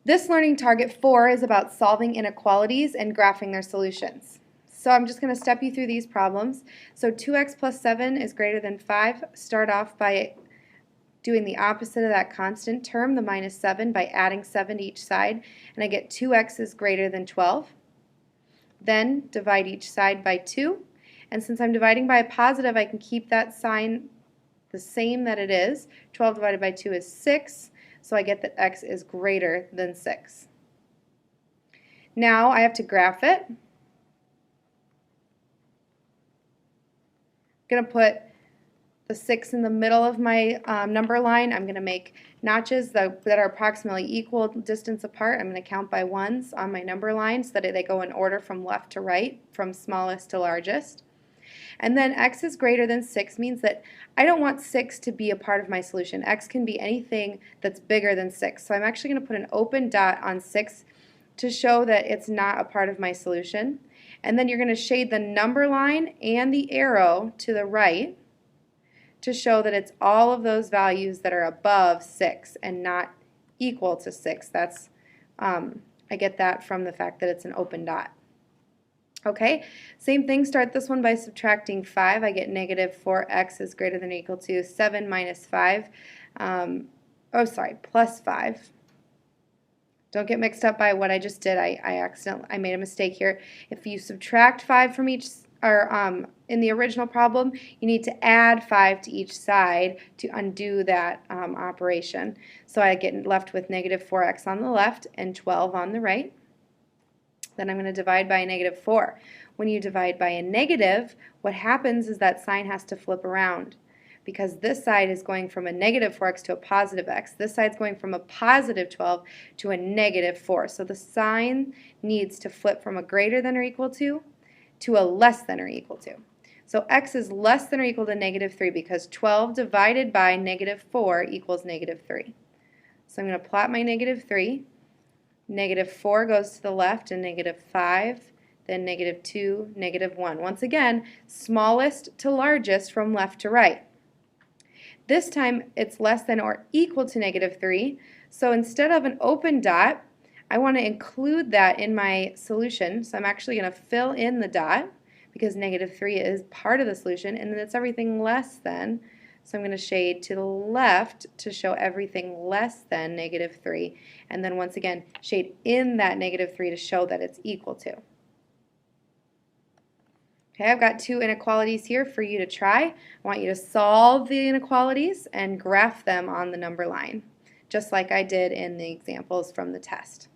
This learning target 4 is about solving inequalities and graphing their solutions. So I'm just going to step you through these problems. So 2x plus 7 is greater than 5. Start off by doing the opposite of that constant term, the minus 7, by adding 7 to each side, and I get 2x is greater than 12. Then divide each side by 2, and since I'm dividing by a positive, I can keep that sign the same that it is. 12 divided by 2 is 6, so I get that x is greater than 6. Now I have to graph it. I'm going to put the 6 in the middle of my number line. I'm going to make notches that are approximately equal distance apart. I'm going to count by ones on my number line so that they go in order from left to right, from smallest to largest. And then x is greater than 6 means that I don't want 6 to be a part of my solution. X can be anything that's bigger than 6. So I'm actually going to put an open dot on 6 to show that it's not a part of my solution. And then you're going to shade the number line and the arrow to the right to show that it's all of those values that are above 6 and not equal to 6. That's I get that from the fact that it's an open dot. Okay, same thing, start this one by subtracting 5. I get negative 4x is greater than or equal to 7 minus 5, plus 5. Don't get mixed up by what I just did. I made a mistake here. If you subtract 5 from each, or in the original problem, you need to add 5 to each side to undo that operation. So I get left with negative 4x on the left and 12 on the right. Then I'm going to divide by a negative 4. When you divide by a negative, what happens is that sign has to flip around because this side is going from a negative 4x to a positive x. This side is going from a positive 12 to a negative 4. So the sign needs to flip from a greater than or equal to a less than or equal to. So x is less than or equal to negative 3 because 12 divided by negative 4 equals negative 3. So I'm going to plot my negative 3. Negative 4 goes to the left and negative 5, then negative 2, negative 1. Once again, smallest to largest from left to right. This time it's less than or equal to negative 3, so instead of an open dot, I want to include that in my solution. So I'm actually going to fill in the dot because negative 3 is part of the solution, and then it's everything less than. So I'm going to shade to the left to show everything less than negative 3. And then once again, shade in that negative 3 to show that it's equal to. Okay, I've got two inequalities here for you to try. I want you to solve the inequalities and graph them on the number line, just like I did in the examples from the test.